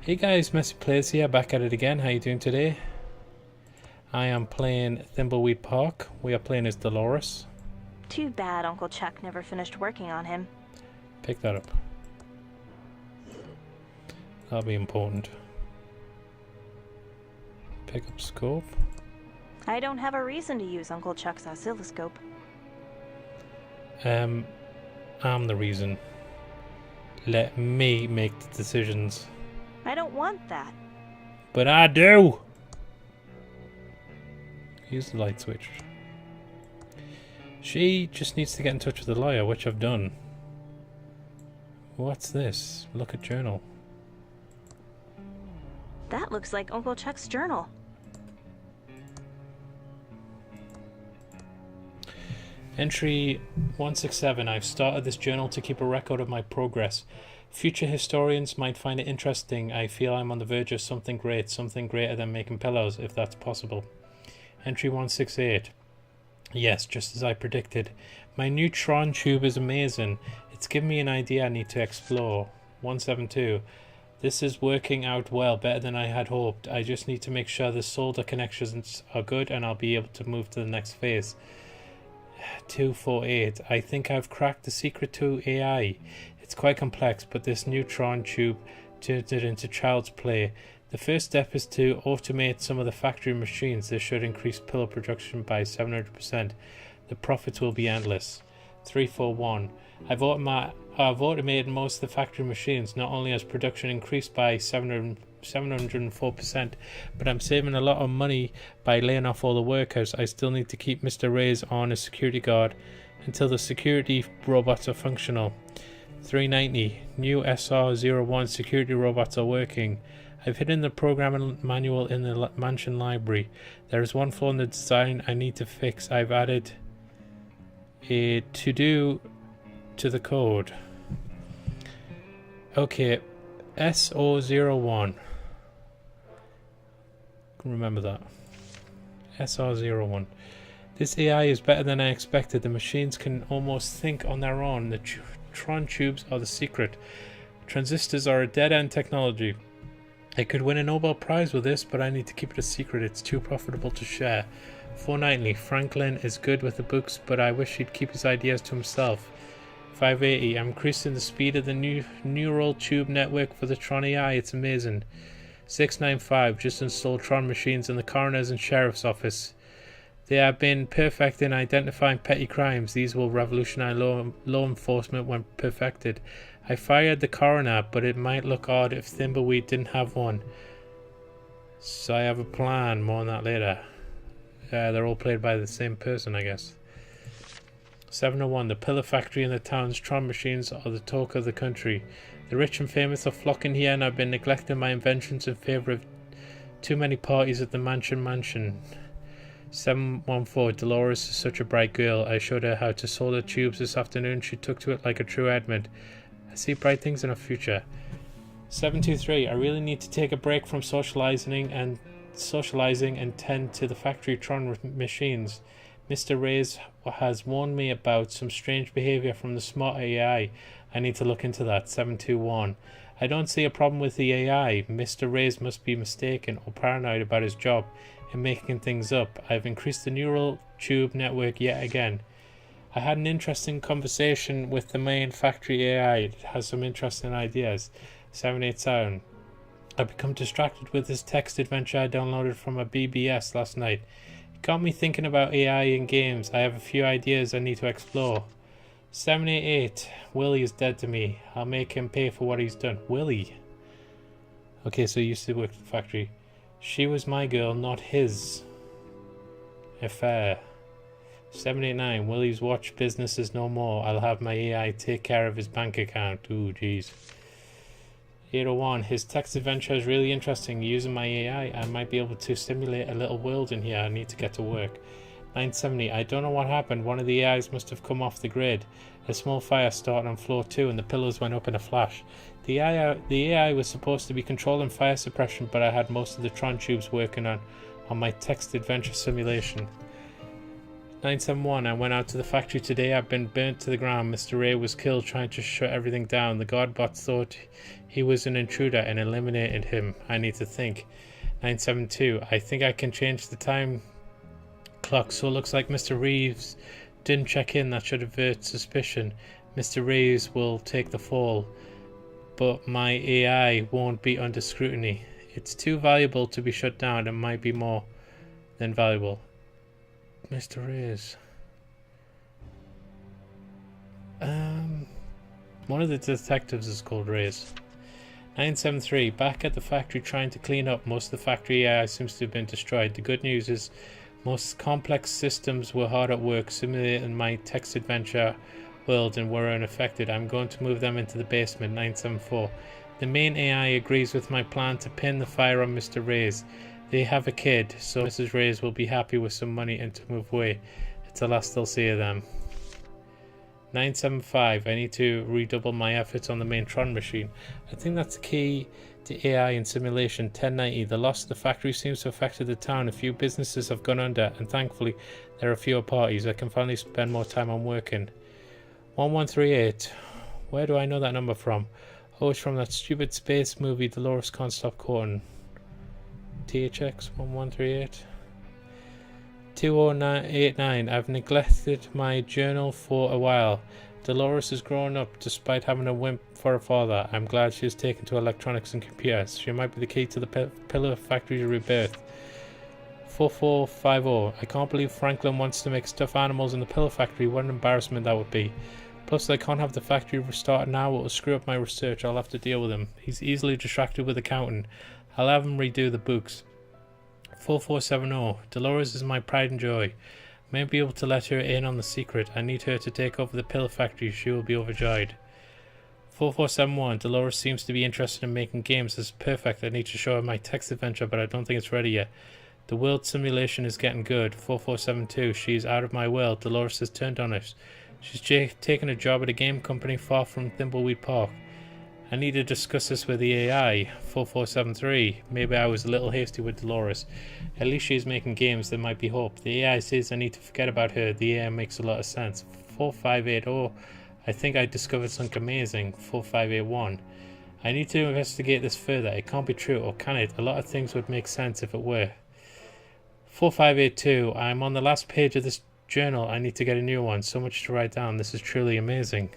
Hey guys, MessyPlays here, back at it again. How you doing today? I am playing Thimbleweed Park. We are playing as Dolores. Too bad Uncle Chuck never finished working on him. Pick that up. That'll be important. Pick up scope. I don't have a reason to use Uncle Chuck's oscilloscope. I'm the reason. Let me make the decisions. I don't want that. But I do! Use the light switch. She just needs to get in touch with the lawyer, which I've done. What's this? Look at journal. That looks like Uncle Chuck's journal. Entry 167. I've started this journal to keep a record of my progress. Future historians might find it interesting. I feel I'm on the verge of something great, something greater than making pillows, if that's possible. Entry 168. Yes, just as I predicted. My neutron tube is amazing. It's given me an idea I need to explore. 172. This is working out well, better than I had hoped. I just need to make sure the solder connections are good and I'll be able to move to the next phase. 248. I think I've cracked the secret to AI. It's quite complex, but this neutron tube turns it into child's play. The first step is to automate some of the factory machines. This should increase pillow production by 700%. The profits will be endless. 341. I've automated most of the factory machines. Not only has production increased by 704%, but I'm saving a lot of money by laying off all the workers. I still need to keep Mr. Reyes on as security guard until the security robots are functional. 390. New SR01 security robots are working. I've hidden the programming manual in the mansion library. There is one flaw in the design I need to fix. I've added a to-do to the code. Okay, SO01. Remember that. SR01. This AI is better than I expected. The machines can almost think on their own. The Tron tubes are the secret. Transistors are a dead-end technology. I could win a Nobel Prize with this, but I need to keep it a secret. It's too profitable to share. 490. Franklin is good with the books, but I wish he'd keep his ideas to himself. 580. I'm increasing the speed of the new neural tube network for the Tron AI. It's amazing. 695. Just installed Tron machines in the coroner's and sheriff's office. They have been perfect in identifying petty crimes. These will revolutionize law enforcement when perfected. I fired the coroner, but it might look odd if Thimbleweed didn't have one. So I have a plan. More on that later. They're all played by the same person, I guess. 701. The pillar factory and the town's Tron machines are the talk of the country. The rich and famous are flocking here, and I've been neglecting my inventions in favor of too many parties at the mansion. 714. Dolores is such a bright girl. I showed her how to solder tubes this afternoon. She took to it like a true Edmund. I see bright things in her future. 723. I really need to take a break from socializing and tend to the factory Tron machines. Mr. Reyes has warned me about some strange behavior from the smart AI. I need to look into that. 721. I don't see a problem with the AI. Mr. Reyes must be mistaken or paranoid about his job and making things up. I've increased the neural tube network yet again. I had an interesting conversation with the main factory AI. It has some interesting ideas. 787. I've become distracted with this text adventure I downloaded from a BBS last night. It got me thinking about AI in games. I have a few ideas I need to explore. 788. Willie is dead to me. I'll make him pay for what he's done. Willie? Okay, so he used to work at the factory. She was my girl, not his affair. 789. Willie's watch business is no more. I'll have my AI take care of his bank account. Ooh, jeez. 801. His text adventure is really interesting. Using my AI, I might be able to simulate a little world in here. I need to get to work. 970. I don't know what happened. One of the AIs must have come off the grid. A small fire started on floor 2 and the pillars went up in a flash. The AI was supposed to be controlling fire suppression, but I had most of the Tron tubes working on my text adventure simulation. 971, I went out to the factory today. I've been burnt to the ground. Mr. Ray was killed trying to shut everything down. The Godbots thought he was an intruder and eliminated him. I need to think. 972, I think I can change the time clock, so it looks like Mr. Reeves didn't check in. That should avert suspicion. Mr. Reeves will take the fall, but my AI won't be under scrutiny. It's too valuable to be shut down. It might be more than valuable. Mr. Reeves. One of the detectives is called Reyes. 973, back at the factory trying to clean up. Most of the factory AI seems to have been destroyed. The good news is most complex systems were hard at work simulating my text adventure world and were unaffected. I'm going to move them into the basement. 974, the main AI agrees with my plan to pin the fire on Mr. Reyes. They have a kid, so Mrs. Reyes will be happy with some money and to move away. It's the last I'll see of them. 975, I need to redouble my efforts on the main Tron machine. I think that's the key to AI in simulation. 1090, the loss of the factory seems to have affected the town. A few businesses have gone under, and thankfully there are fewer parties. I can finally spend more time on working. 1138, where do I know that number from? Oh, it's from that stupid space movie Dolores Can't Stop Quoting. THX 1138. 2089, I've neglected my journal for a while. Dolores has grown up despite having a wimp for a father. I'm glad she has taken to electronics and computers. She might be the key to the pillar factory's rebirth. 4450, I can't believe Franklin wants to make stuffed animals in the pillar factory. What an embarrassment that would be. Plus, I can't have the factory restarted now. It will screw up my research. I'll have to deal with him. He's easily distracted with accounting. I'll have him redo the books. 4470, Dolores is my pride and joy. May be able to let her in on the secret. I need her to take over the pill factory. She will be overjoyed. 4471, Dolores seems to be interested in making games. This is perfect. I need to show her my text adventure, but I don't think it's ready yet. The world simulation is getting good. 4472, she's out of my world. Dolores has turned on us. She's taken a job at a game company far from Thimbleweed Park. I need to discuss this with the AI. 4473, maybe I was a little hasty with Dolores. At least she's making games, there might be hope. The AI says I need to forget about her. The AI makes a lot of sense. 4580, I think I discovered something amazing. 4581, I need to investigate this further. It can't be true, or can it? A lot of things would make sense if it were. 4582, I'm on the last page of this journal. I need to get a new one. So much to write down. This is truly amazing.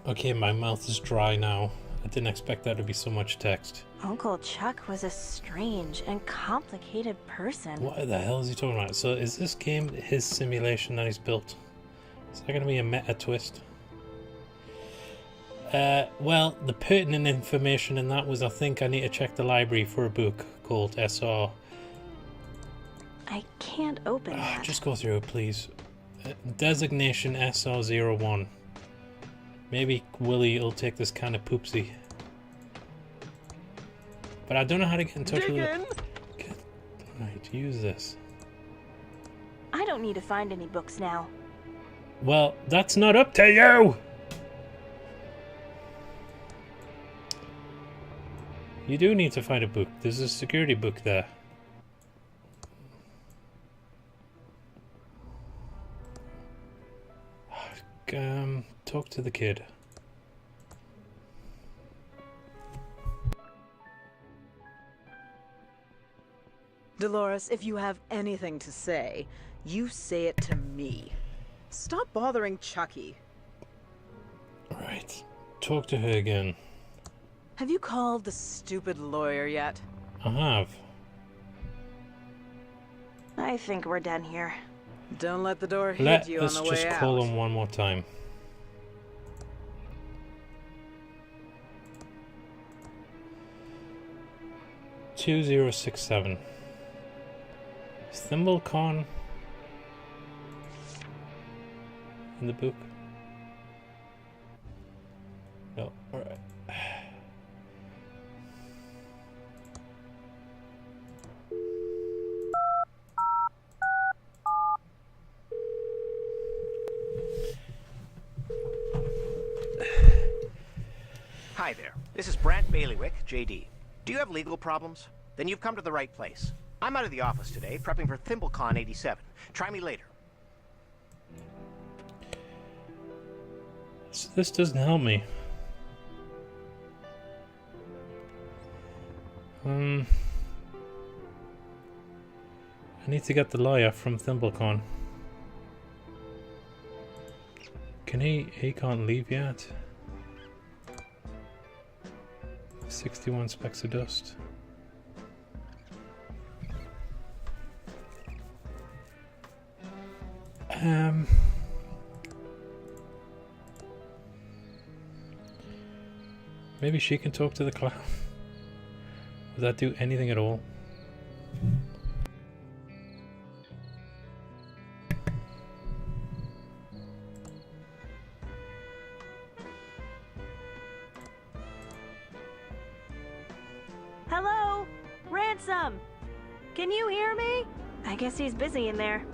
Okay, my mouth is dry now. I didn't expect that to be so much text. Uncle Chuck was a strange and complicated person. What the hell is he talking about? So is this game his simulation that he's built? Is there going to be a meta twist? Well, the pertinent information in that was I think I need to check the library for a book called SR. I can't open that. Just go through it, please. Designation SR01. Maybe Willie will take this kind of poopsie. But I don't know how to get in touch with it. Right, use this. I don't need to find any books now. Well, that's not up to you! You do need to find a book. There's a security book there. Talk to the kid. Dolores, if you have anything to say, you say it to me. Stop bothering Chucky. Right. Talk to her again. Have you called the stupid lawyer yet? I have. I think we're done here. Don't let the door hit you on the way out. Let's just call him one more time. $2067. Is ThimbleCon in the book? No. Alright. Hi there. This is Brant Bailiwick, JD. Do you have legal problems? Then you've come to the right place. I'm out of the office today, prepping for ThimbleCon 87. Try me later. So this doesn't help me. I need to get the lawyer from ThimbleCon. Can he can't leave yet. 61 specks of dust. Maybe she can talk to the clown. Would that do anything at all? Hello? Ransom! Can you hear me? I guess he's busy in there.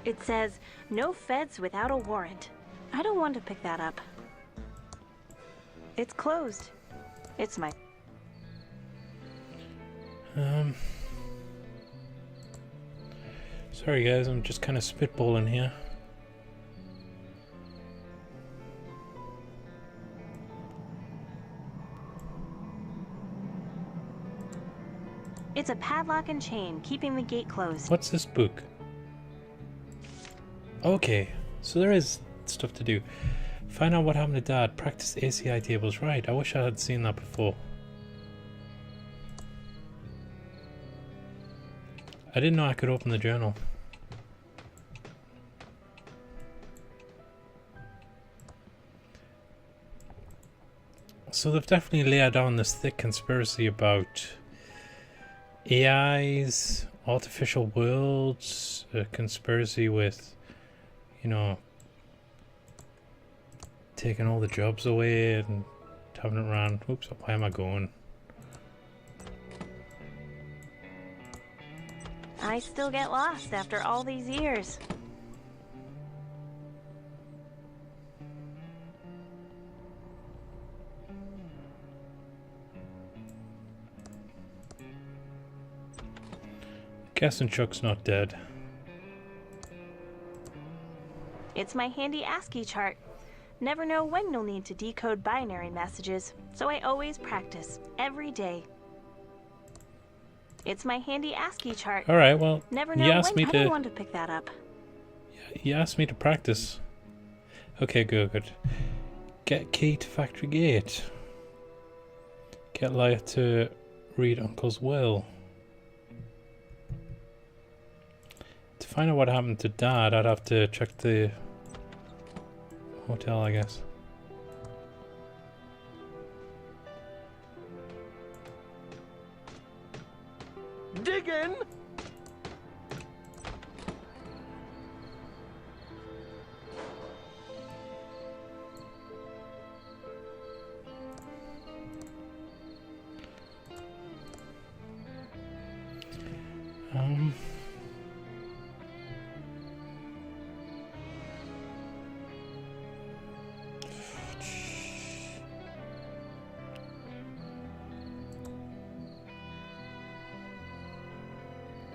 It says, no feds without a warrant. I don't want to pick that up. It's closed. It's my... Sorry guys, I'm just kind of spitballing here. It's a padlock and chain, keeping the gate closed. What's this book? Okay, so there is stuff to do. Find out what happened to Dad. Practice ACI tables. Right, I wish I had seen that before. I didn't know I could open the journal. So they've definitely laid down this thick conspiracy about AIs, artificial worlds, a conspiracy with, you know, taking all the jobs away and having it around. Oops, why am I going? I still get lost after all these years. Guessing Chuck's not dead. It's my handy ASCII chart. Never know when you'll need to decode binary messages, so I always practice, every day. It's my handy ASCII chart. Alright, well, Never you know asked when me I don't to... want to pick that up. You asked me to practice. Okay, good. Get key to factory gate. Get Leia to read Uncle's will. To find out what happened to Dad, I'd have to check the hotel, I guess. Dig in!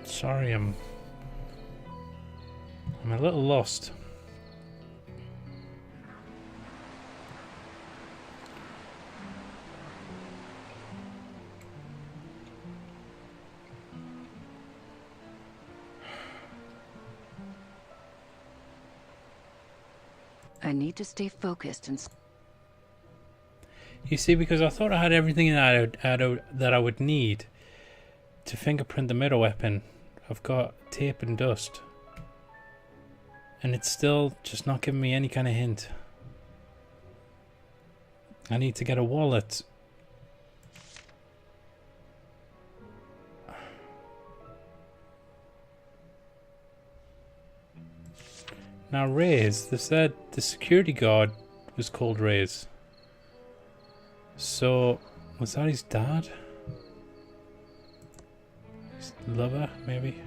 Sorry, I'm a little lost. I need to stay focused and... You see, because I thought I had everything that I would need to fingerprint the meta weapon. I've got tape and dust. And it's still just not giving me any kind of hint. I need to get a wallet. Now Reyes, they said the security guard was called Reyes. So, was that his dad? His lover, maybe?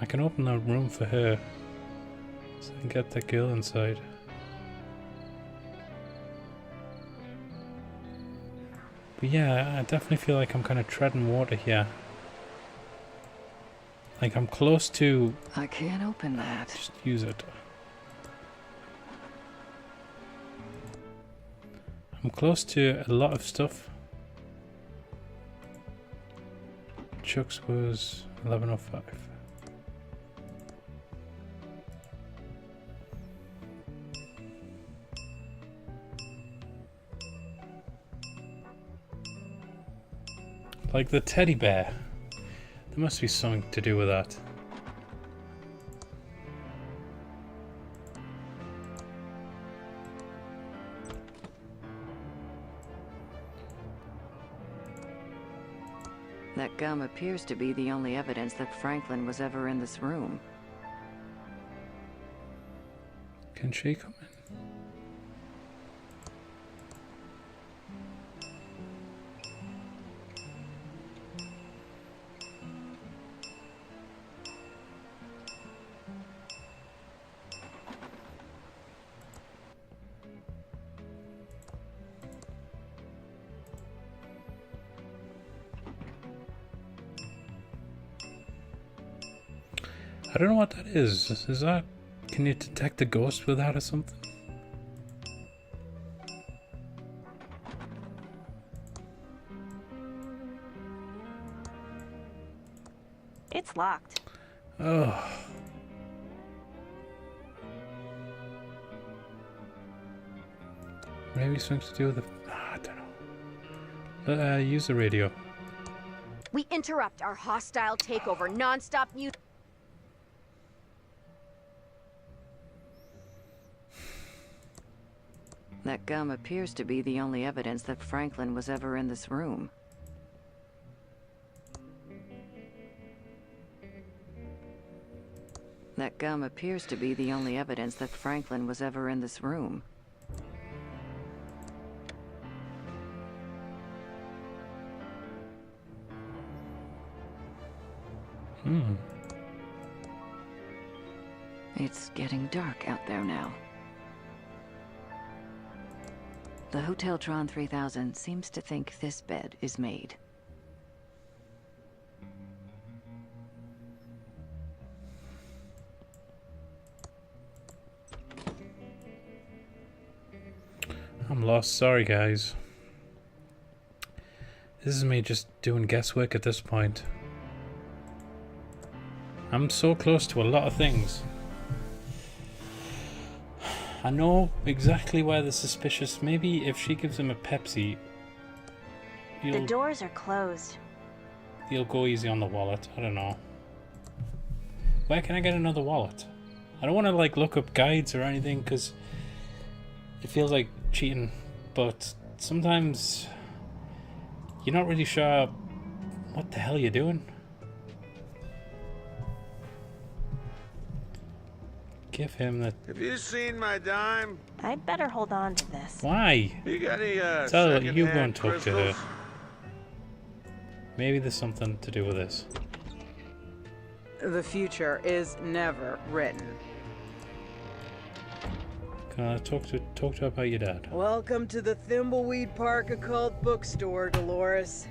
I can open the room for her so I can get that girl inside. But yeah, I definitely feel like I'm kind of treading water here. Like I'm close to... I can't open that. Just use it. I'm close to a lot of stuff. Chuck's was 11:05. Like the teddy bear. There must be something to do with that. That gum appears to be the only evidence that Franklin was ever in this room. Can she come in? I don't know what that is. Is that... Can you detect a ghost with that or something? It's locked. Oh. Maybe something to do with the... I don't know. Use the radio. We interrupt our hostile takeover non-stop mute. That gum appears to be the only evidence that Franklin was ever in this room. That gum appears to be the only evidence that Franklin was ever in this room. It's getting dark out there now. The Hotel Tron 3000 seems to think this bed is made. I'm lost. Sorry, guys. This is me just doing guesswork at this point. I'm so close to a lot of things. I know exactly where the suspicious... Maybe if she gives him a Pepsi... The doors are closed. You'll go easy on the wallet. I don't know. Where can I get another wallet? I don't want to like look up guides or anything because it feels like cheating. But sometimes you're not really sure what the hell you're doing. Give him the... Have you seen my dime? I'd better hold on to this. Why? You got any Tell you go and secondhand talk to her. crystals? Maybe there's something to do with this. The future is never written. Can I talk to her about your dad? Welcome to the Thimbleweed Park Occult Bookstore, Dolores.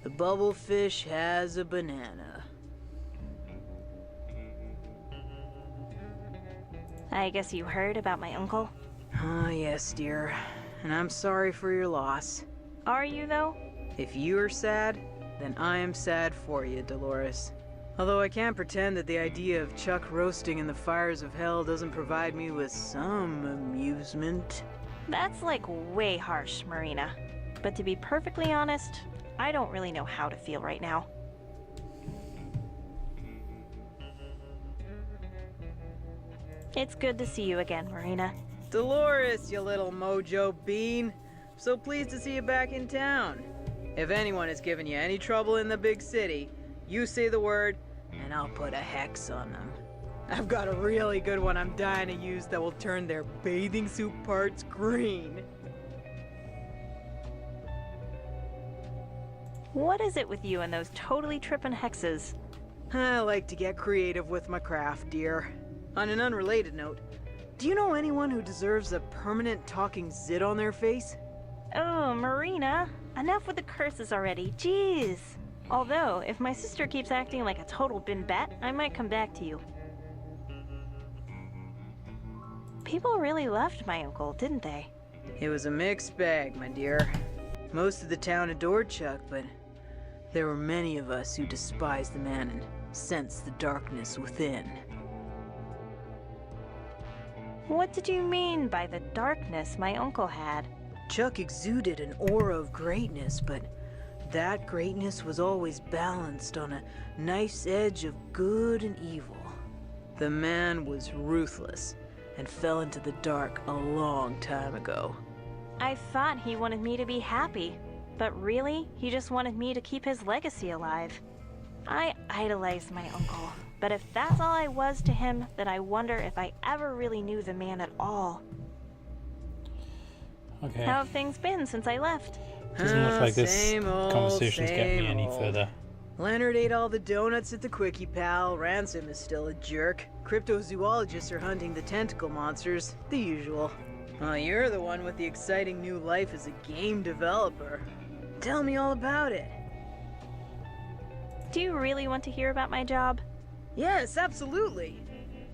The bubblefish has a banana. I guess you heard about my uncle? Ah, yes, dear. And I'm sorry for your loss. Are you, though? If you are sad, then I am sad for you, Dolores. Although I can't pretend that the idea of Chuck roasting in the fires of hell doesn't provide me with some amusement. That's like way harsh, Marina. But to be perfectly honest, I don't really know how to feel right now. It's good to see you again, Marina. Dolores, you little mojo bean. So pleased to see you back in town. If anyone has given you any trouble in the big city, you say the word, and I'll put a hex on them. I've got a really good one I'm dying to use that will turn their bathing suit parts green. What is it with you and those totally trippin' hexes? I like to get creative with my craft, dear. On an unrelated note, do you know anyone who deserves a permanent talking zit on their face? Oh, Marina. enough with the curses already. Jeez. Although, if my sister keeps acting like a total bin bat, I might come back to you. People really loved my uncle, didn't they? It was a mixed bag, my dear. Most of the town adored Chuck, but there were many of us who despised the man and sensed the darkness within. What did you mean by the darkness my uncle had? Chuck exuded an aura of greatness, but that greatness was always balanced on a nice edge of good and evil. The man was ruthless and fell into the dark a long time ago. I thought he wanted me to be happy, but really, he just wanted me to keep his legacy alive. I idolized my uncle, but if that's all I was to him, then I wonder if I ever really knew the man at all. Okay. How have things been since I left? Doesn't look like this Same old, conversation's getting me any same further. Leonard ate all the donuts at the Quickie Pal. Ransom is still a jerk. Cryptozoologists are hunting the tentacle monsters. The usual. Oh, you're the one with the exciting new life as a game developer. Tell me all about it. Do you really want to hear about my job? Yes, absolutely.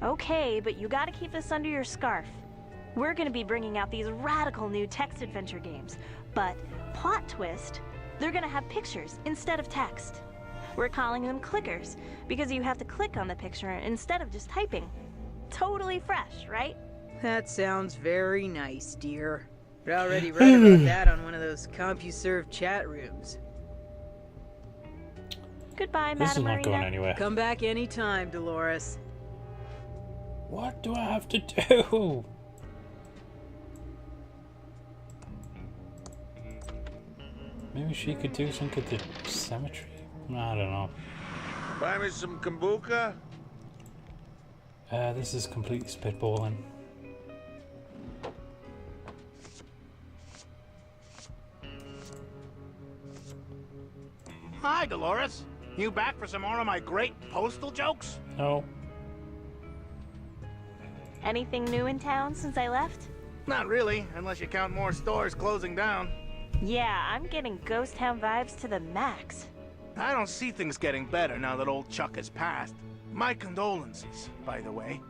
Okay, but you gotta keep this under your scarf. We're gonna be bringing out these radical new text adventure games, but plot twist, they're gonna have pictures instead of text. We're calling them clickers because you have to click on the picture instead of just typing. Totally fresh, right? That sounds very nice, dear. I already read about that on one of those CompuServe chat rooms. Goodbye, This is Madam not going Marina. anywhere. Come back anytime, Dolores. What do I have to do? Maybe she could do something at the cemetery? I don't know. Buy me some kombucha? This is completely spitballing. Hi, Dolores. You back for some more of my great postal jokes? No. Anything new in town since I left? Not really, unless you count more stores closing down. Yeah, I'm getting ghost town vibes to the max. I don't see things getting better now that old Chuck has passed. My condolences, by the way.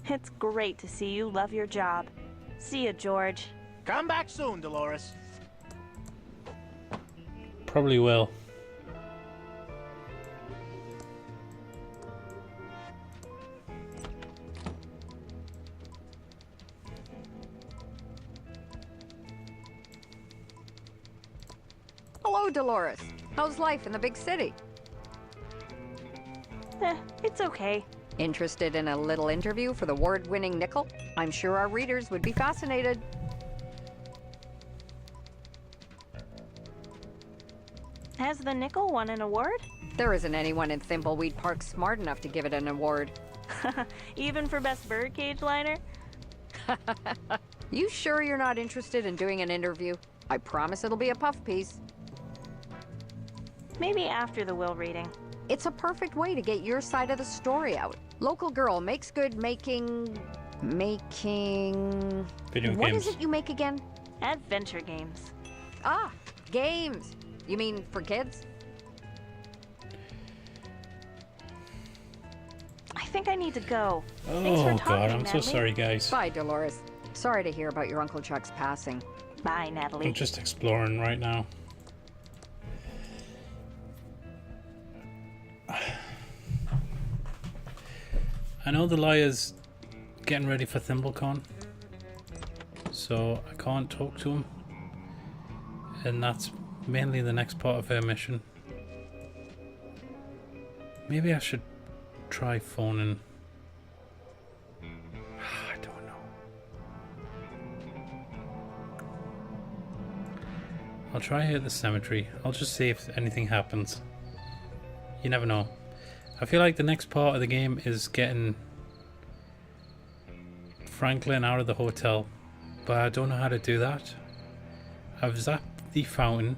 It's great to see you love your job. See ya, George. Come back soon, Dolores. Probably will. Hello, Dolores. How's life in the big city? It's okay. Interested in a little interview for the award-winning Nickel? I'm sure our readers would be fascinated. Has the nickel won an award? There isn't anyone in Thimbleweed Park smart enough to give it an award. Even for best birdcage liner? You sure you're not interested in doing an interview? I promise it'll be a puff piece. Maybe after the will reading. It's a perfect way to get your side of the story out. Local girl makes good making... Video What games. is it you make again? Adventure games. Ah, games. You mean for kids? I think I need to go. Thanks for Oh talking, god, I'm so Natalie. sorry guys. Bye, Dolores. Sorry to hear about your Uncle Chuck's passing. Bye, Natalie. I'm just exploring right now. I know the lawyer's getting ready for ThimbleCon, so I can't talk to him, and that's mainly the next part of her mission. Maybe I should try phoning. I don't know. I'll try here at the cemetery. I'll just see if anything happens. You never know. I feel like the next part of the game is getting Franklin out of the hotel, but I don't know how to do that. I've zapped the fountain.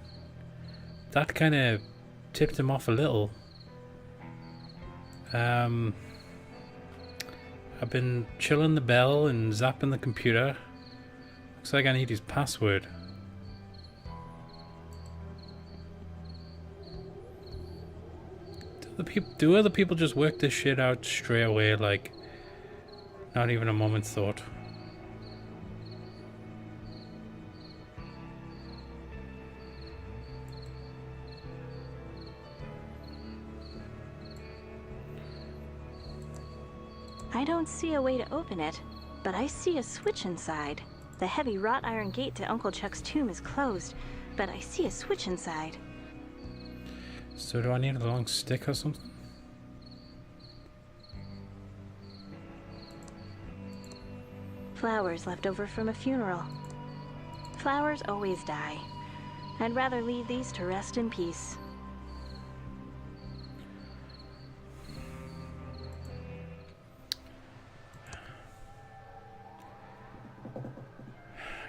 That kind of tipped him off a little. I've been chilling the bell and zapping the computer. Looks like I need his password. Do other people just work this shit out straight away, like, not even a moment's thought? I don't see a way to open it, but I see a switch inside. The heavy wrought iron gate to Uncle Chuck's tomb is closed, but I see a switch inside. So do I need a long stick or something? Flowers left over from a funeral. Flowers always die. I'd rather leave these to rest in peace.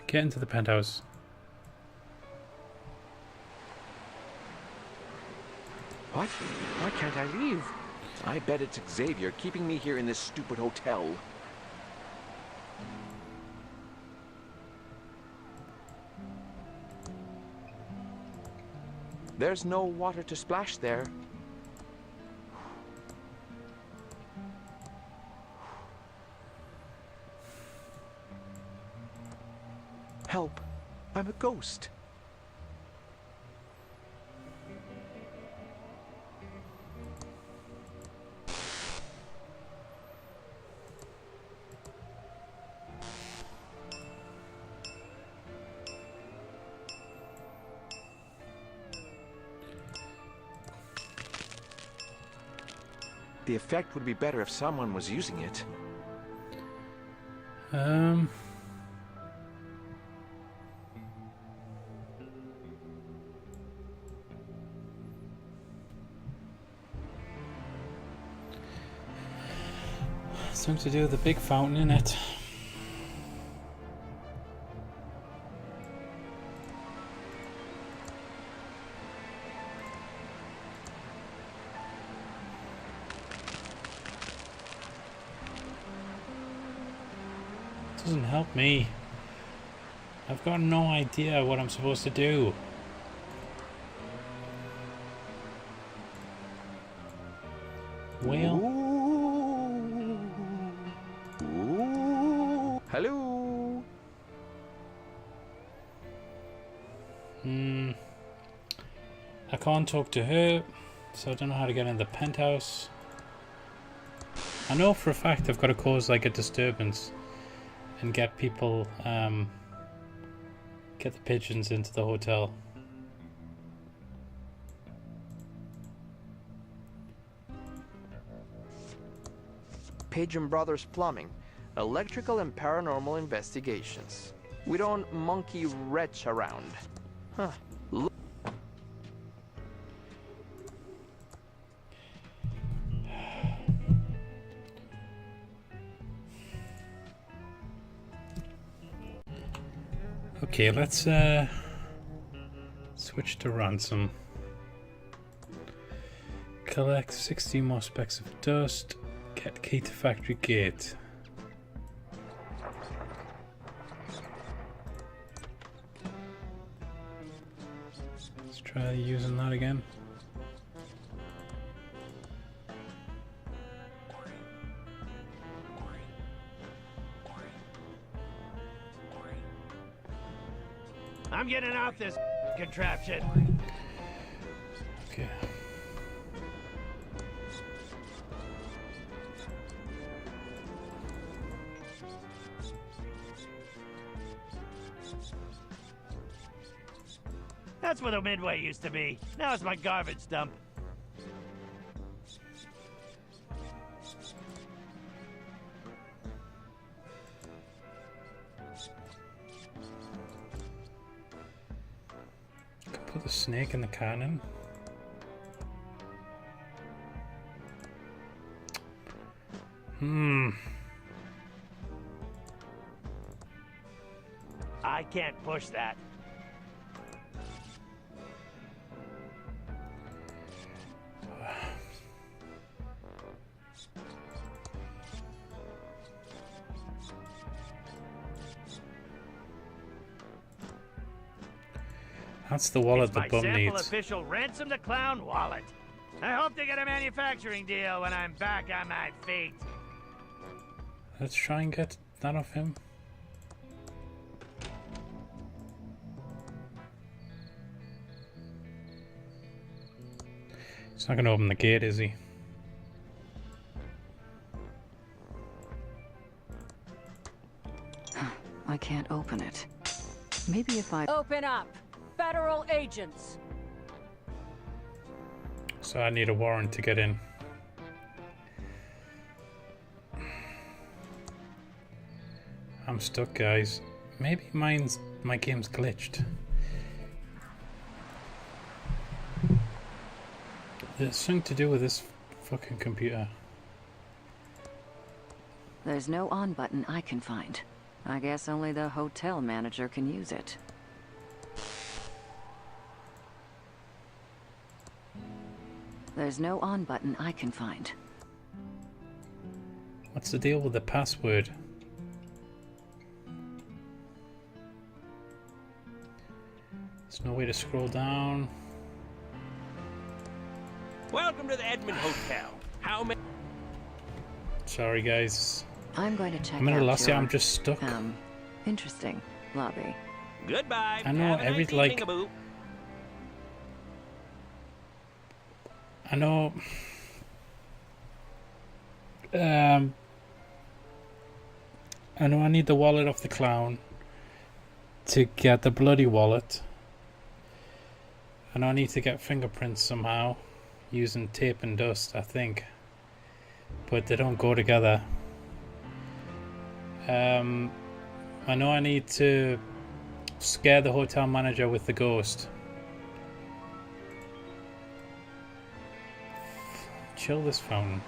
Get into the penthouse. What? Why can't I leave? I bet it's Xavier keeping me here in this stupid hotel. There's no water to splash there. Help! I'm a ghost. The effect would be better if someone was using it. Something to do with the big fountain in it. Doesn't help me. I've got no idea what I'm supposed to do. Well, hello. I can't talk to her, so I don't know how to get in the penthouse. I know for a fact I've got to cause like a disturbance and get people, get the pigeons into the hotel. Pigeon Brothers Plumbing, electrical and paranormal investigations. We don't monkey wretch around. Huh. Okay, let's switch to ransom. Collect 60 more specks of dust. Get key to factory gate. Let's try using that again. I'm getting off this contraption. Okay. That's where the Midway used to be. Now it's my garbage dump. Put the snake in the cannon. I can't push that. That's the wallet It's the my bum sample needs. official Ransom the Clown wallet. I hope to get a manufacturing deal when I'm back on my feet. Let's try and get that off him. He's not going to open the gate, is he? I can't open it. Maybe if I... Open up! Federal agents! So I need a warrant to get in. I'm stuck, guys. Maybe my game's glitched. There's something to do with this fucking computer. There's no on button I can find. I guess only the hotel manager can use it. There's no on button I can find. What's the deal with the password? There's no way to scroll down. Welcome to the Edmond Hotel. How many? Sorry, guys. I'm going to check I'm in a out lost. your, I'm just stuck. Interesting lobby. Goodbye. I know Have a every nice like. evening, Abu. I know. I know I need the wallet off the clown to get the bloody wallet. I know I need to get fingerprints somehow using tape and dust, I think. But they don't go together. I know I need to scare the hotel manager with the ghost. Chill this fountain.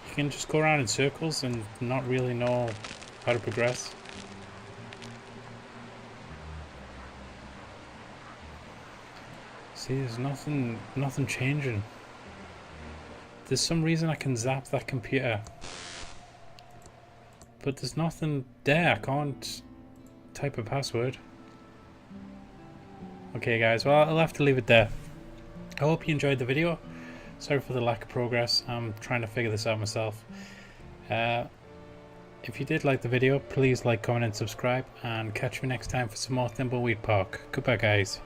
You can just go around in circles and not really know how to progress. See, there's nothing changing. There's some reason I can zap that computer, but there's nothing there. I can't type a password. Okay guys, well I'll have to leave it there. I hope you enjoyed the video. Sorry for the lack of progress. I'm trying to figure this out myself. If you did like the video, please like, comment and subscribe, and catch me next time for some more Thimbleweed Park. Goodbye guys.